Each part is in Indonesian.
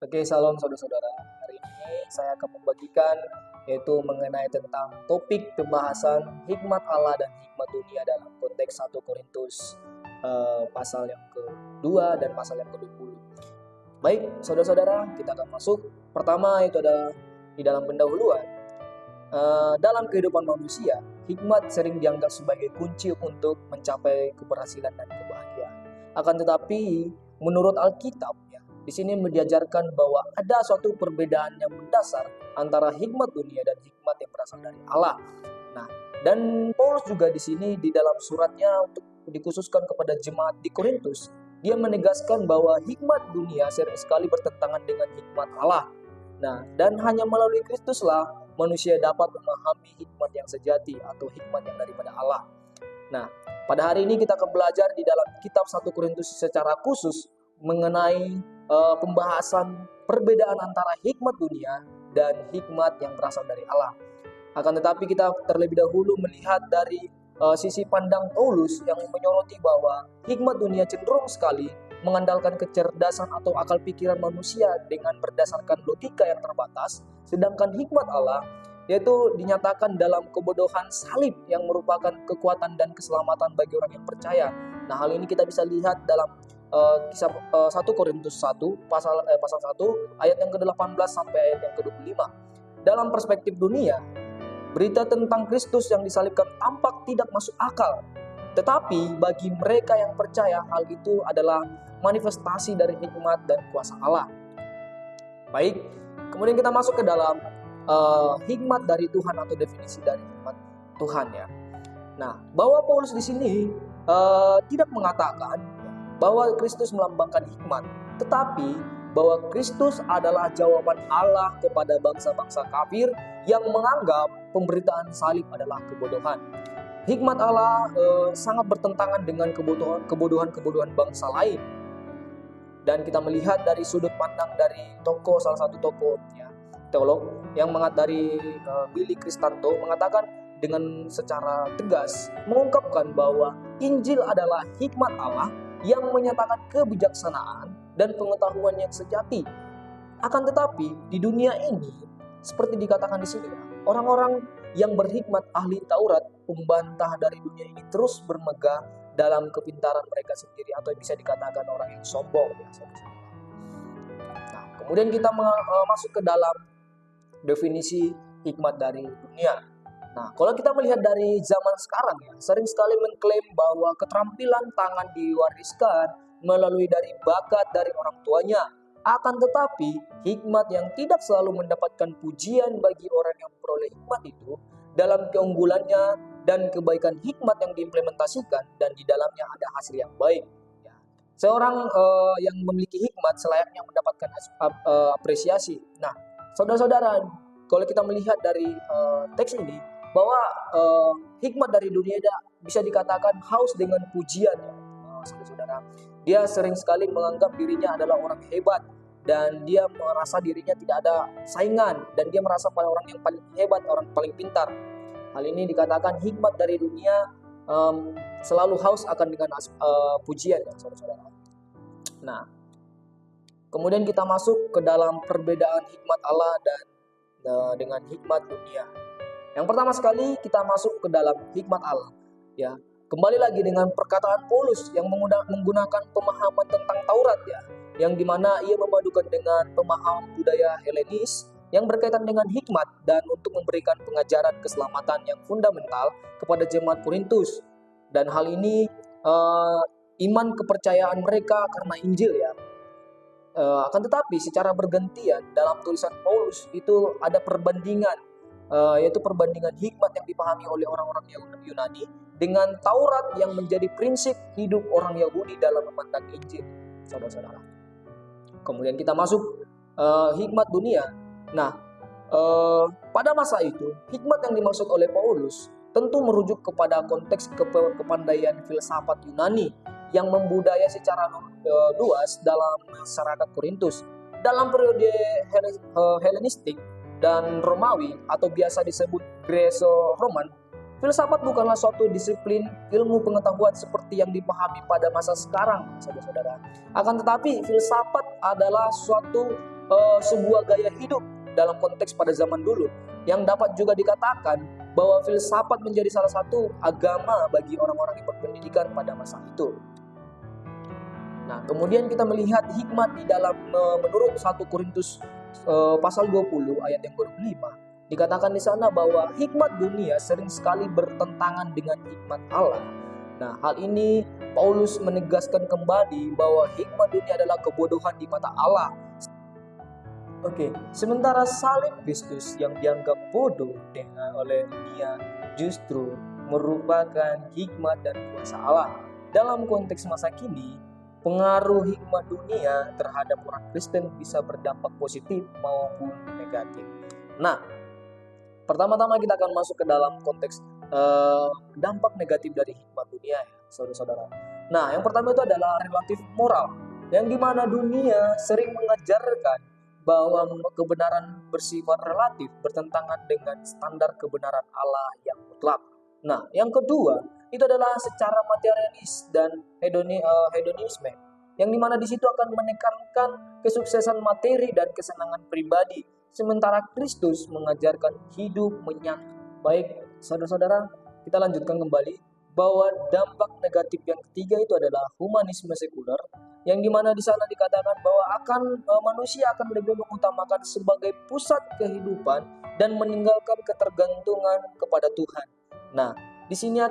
Oke, salam saudara-saudara. Hari ini saya akan membagikan yaitu mengenai tentang topik pembahasan hikmat Allah dan hikmat dunia dalam konteks 1 Korintus pasal yang kedua dan pasal yang ke-20. Baik, saudara-saudara, kita akan masuk. Pertama itu ada di dalam pendahuluan. Dalam kehidupan manusia, hikmat sering dianggap sebagai kunci untuk mencapai keberhasilan dan kebahagiaan. Akan tetapi, menurut Alkitab, di sini diajarkan bahwa ada suatu perbedaan yang mendasar antara hikmat dunia dan hikmat yang berasal dari Allah. Nah, dan Paulus juga di sini di dalam suratnya untuk dikhususkan kepada jemaat di Korintus, dia menegaskan bahwa hikmat dunia sering sekali bertentangan dengan hikmat Allah. Nah, dan hanya melalui Kristuslah manusia dapat memahami hikmat yang sejati atau hikmat yang daripada Allah. Nah, pada hari ini kita akan belajar di dalam kitab 1 Korintus secara khusus mengenai pembahasan perbedaan antara hikmat dunia dan hikmat yang berasal dari Allah. Akan tetapi kita terlebih dahulu melihat dari sisi pandang Paulus yang menyoroti bahwa hikmat dunia cenderung sekali mengandalkan kecerdasan atau akal pikiran manusia dengan berdasarkan logika yang terbatas, sedangkan hikmat Allah yaitu dinyatakan dalam kebodohan salib yang merupakan kekuatan dan keselamatan bagi orang yang percaya. Nah, hal ini kita bisa lihat dalam kisah 1 Korintus 1 pasal 1 ayat yang ke-18 sampai ayat yang ke-25. Dalam perspektif dunia, berita tentang Kristus yang disalibkan tampak tidak masuk akal. Tetapi bagi mereka yang percaya, hal itu adalah manifestasi dari hikmat dan kuasa Allah. Baik, kemudian kita masuk ke dalam hikmat dari Tuhan atau definisi dari hikmat Tuhan ya. Nah, bahwa Paulus di sini tidak mengatakan bahwa Kristus melambangkan hikmat, tetapi bahwa Kristus adalah jawaban Allah kepada bangsa-bangsa kafir yang menganggap pemberitaan salib adalah kebodohan. Hikmat Allah sangat bertentangan dengan kebodohan bangsa lain. Dan kita melihat dari sudut pandang dari salah satu tokoh ya, teolog yang dari Billy Kristanto mengatakan dengan secara tegas mengungkapkan bahwa Injil adalah hikmat Allah yang menyatakan kebijaksanaan dan pengetahuan yang sejati. Akan tetapi di dunia ini, seperti dikatakan di sini, orang-orang yang berhikmat ahli Taurat, pembantah dari dunia ini terus bermegah dalam kepintaran mereka sendiri, atau bisa dikatakan orang yang sombong. Nah, kemudian kita masuk ke dalam definisi hikmat dari dunia. Nah, kalau kita melihat dari zaman sekarang ya, sering sekali mengklaim bahwa keterampilan tangan diwariskan melalui dari bakat dari orang tuanya. Akan tetapi, hikmat yang tidak selalu mendapatkan pujian bagi orang yang memperoleh hikmat itu dalam keunggulannya dan kebaikan hikmat yang diimplementasikan dan di dalamnya ada hasil yang baik. Ya. Seorang yang memiliki hikmat selayaknya mendapatkan apresiasi. Nah, saudara-saudara, kalau kita melihat dari teks ini, bahwa hikmat dari dunia bisa dikatakan haus dengan pujian ya, saudara-saudara. Dia sering sekali menganggap dirinya adalah orang hebat dan dia merasa dirinya tidak ada saingan dan dia merasa pada orang yang paling hebat, orang paling pintar. Hal ini dikatakan hikmat dari dunia selalu haus akan dengan pujian ya, saudara-saudara. Nah, kemudian kita masuk ke dalam perbedaan hikmat Allah dan dengan hikmat dunia. Yang pertama sekali kita masuk ke dalam hikmat Allah. Ya, kembali lagi dengan perkataan Paulus yang menggunakan pemahaman tentang Taurat ya, yang dimana ia memadukan dengan pemahaman budaya Helenis yang berkaitan dengan hikmat dan untuk memberikan pengajaran keselamatan yang fundamental kepada jemaat Korintus. Dan hal ini iman kepercayaan mereka karena Injil ya. Akan tetapi secara bergantian dalam tulisan Paulus itu ada perbandingan. Yaitu perbandingan hikmat yang dipahami oleh orang-orang Yunani dengan Taurat yang menjadi prinsip hidup orang Yahudi dalam memandang Injil, saudara-saudara. Kemudian kita masuk hikmat dunia. Nah, pada masa itu hikmat yang dimaksud oleh Paulus tentu merujuk kepada konteks kepandaian filsafat Yunani yang membudaya secara luas dalam masyarakat Korintus. Dalam periode Helenistik dan Romawi atau biasa disebut Greco-Roman, filsafat bukanlah suatu disiplin ilmu pengetahuan seperti yang dipahami pada masa sekarang, saudara-saudara. Akan tetapi filsafat adalah suatu sebuah gaya hidup dalam konteks pada zaman dulu, yang dapat juga dikatakan bahwa filsafat menjadi salah satu agama bagi orang-orang yang berpendidikan pada masa itu. Nah, kemudian kita melihat hikmat di dalam menurut 1 Korintus pasal 20 ayat yang ke-5. Dikatakan di sana bahwa hikmat dunia sering sekali bertentangan dengan hikmat Allah. Nah, hal ini Paulus menegaskan kembali bahwa hikmat dunia adalah kebodohan di mata Allah. Sementara salib Kristus yang dianggap bodoh oleh dunia justru merupakan hikmat dan kuasa Allah. Dalam konteks masa kini, pengaruh hikmat dunia terhadap orang Kristen bisa berdampak positif maupun negatif. Nah, pertama-tama kita akan masuk ke dalam konteks dampak negatif dari hikmat dunia, ya, saudara-saudara. Nah, yang pertama itu adalah relatif moral, yang dimana dunia sering mengajarkan bahwa kebenaran bersifat relatif bertentangan dengan standar kebenaran Allah yang mutlak. Nah, yang kedua itu adalah secara materialis dan hedonisme, yang dimana di situ akan menekankan kesuksesan materi dan kesenangan pribadi, sementara Kristus mengajarkan hidup menyatu. Baik, saudara-saudara, kita lanjutkan kembali bahwa dampak negatif yang ketiga itu adalah humanisme sekuler, yang dimana di sana dikatakan bahwa manusia akan lebih mengutamakan sebagai pusat kehidupan dan meninggalkan ketergantungan kepada Tuhan. Nah, di sini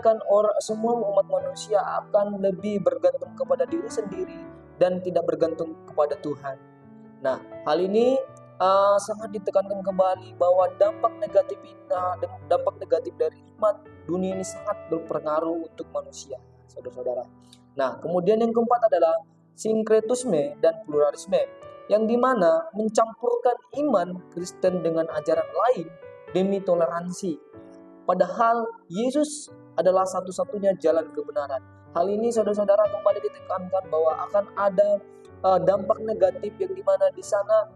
semua umat manusia akan lebih bergantung kepada diri sendiri dan tidak bergantung kepada Tuhan. Nah, hal ini sangat ditekankan kembali bahwa dampak negatif dari hikmat dunia ini sangat berpengaruh untuk manusia, saudara-saudara. Nah, kemudian yang keempat adalah sinkretisme dan pluralisme, yang dimana mencampurkan iman Kristen dengan ajaran lain demi toleransi. Padahal Yesus adalah satu-satunya jalan kebenaran. Hal ini saudara-saudara kembali ditekankan bahwa akan ada dampak negatif yang dimana di sana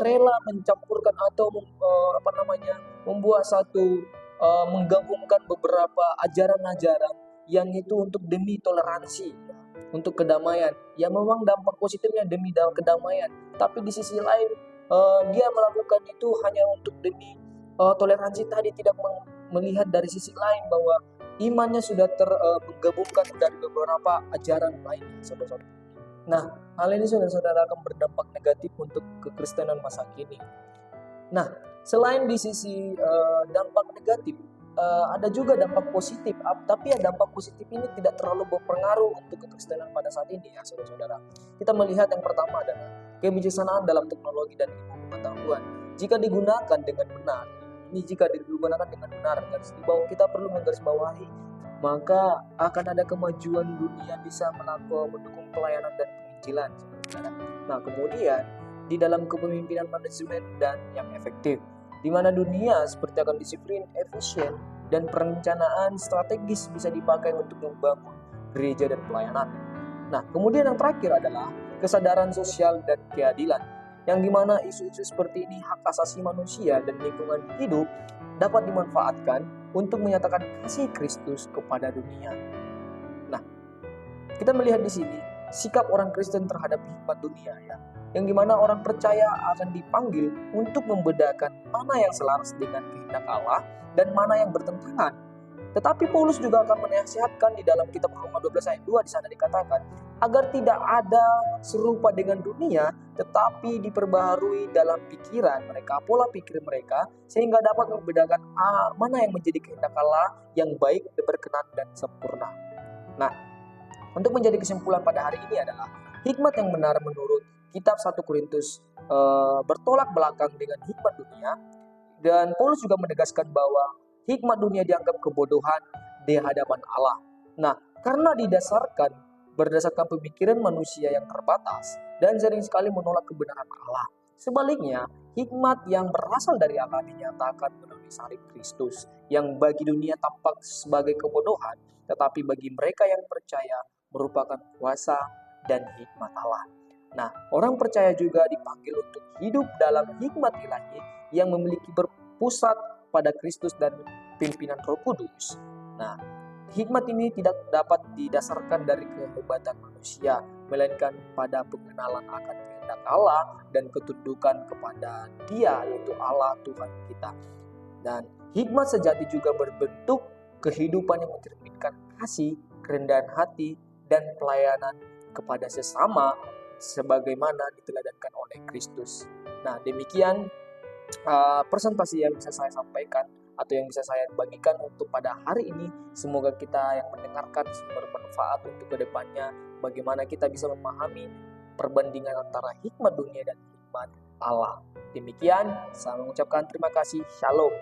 rela mencampurkan atau membuat menggabungkan beberapa ajaran-ajaran yang itu untuk demi toleransi, untuk kedamaian. Ya, memang dampak positifnya demi kedamaian, tapi di sisi lain dia melakukan itu hanya untuk demi toleransi tadi, tidak melihat dari sisi lain bahwa imannya sudah menggabungkan dari beberapa ajaran lainnya, saudara-saudara. Nah, hal ini saudara-saudara akan berdampak negatif untuk kekristenan masa kini. Nah, selain di sisi dampak negatif, ada juga dampak positif. Tapi dampak positif ini tidak terlalu berpengaruh untuk kekristenan pada saat ini, ya saudara-saudara. Kita melihat yang pertama adalah kebijaksanaan dalam teknologi dan ilmu pengetahuan. Jika digunakan dengan benar, kita perlu menggarisbawahi, maka akan ada kemajuan dunia bisa mendukung pelayanan dan penginjilan. Nah, kemudian di dalam kepemimpinan manajemen dan yang efektif, di mana dunia seperti akan disiplin, efisien, dan perencanaan strategis bisa dipakai untuk membangun gereja dan pelayanan. Nah, kemudian yang terakhir adalah kesadaran sosial dan keadilan, yang dimana isu-isu seperti ini, hak asasi manusia dan lingkungan hidup, dapat dimanfaatkan untuk menyatakan kasih Kristus kepada dunia. Nah, kita melihat di sini sikap orang Kristen terhadap hikmat dunia, ya, yang dimana orang percaya akan dipanggil untuk membedakan mana yang selaras dengan kehendak Allah dan mana yang bertentangan. Tetapi Paulus juga akan menasihatkan di dalam kitab Roma 12 ayat 2, di sana dikatakan agar tidak ada serupa dengan dunia, tetapi diperbaharui dalam pikiran mereka, pola pikir mereka, sehingga dapat membedakan mana yang menjadi kehendak Allah yang baik, berkenan, dan sempurna. Nah, untuk menjadi kesimpulan pada hari ini adalah hikmat yang benar menurut kitab 1 Korintus bertolak belakang dengan hikmat dunia, dan Paulus juga menegaskan bahwa hikmat dunia dianggap kebodohan di hadapan Allah. Nah, karena berdasarkan pemikiran manusia yang terbatas dan sering sekali menolak kebenaran Allah. Sebaliknya, hikmat yang berasal dari Allah dinyatakan melalui salib Kristus, yang bagi dunia tampak sebagai kebodohan, tetapi bagi mereka yang percaya merupakan kuasa dan hikmat Allah. Nah, orang percaya juga dipanggil untuk hidup dalam hikmat ilahi yang memiliki berpusat pada Kristus dan pimpinan Roh Kudus. Nah, hikmat ini tidak dapat didasarkan dari kehebatan manusia, melainkan pada pengenalan akan kehendak Allah dan ketundukan kepada Dia, yaitu Allah Tuhan kita. Dan hikmat sejati juga berbentuk kehidupan yang mencerminkan kasih, kerendahan hati, dan pelayanan kepada sesama sebagaimana diteladankan oleh Kristus. Nah, demikian presentasi yang bisa saya sampaikan atau yang bisa saya bagikan untuk pada hari ini. Semoga kita yang mendengarkan bermanfaat untuk kedepannya, bagaimana kita bisa memahami perbandingan antara hikmat dunia dan hikmat Allah. Demikian, saya mengucapkan terima kasih. Shalom.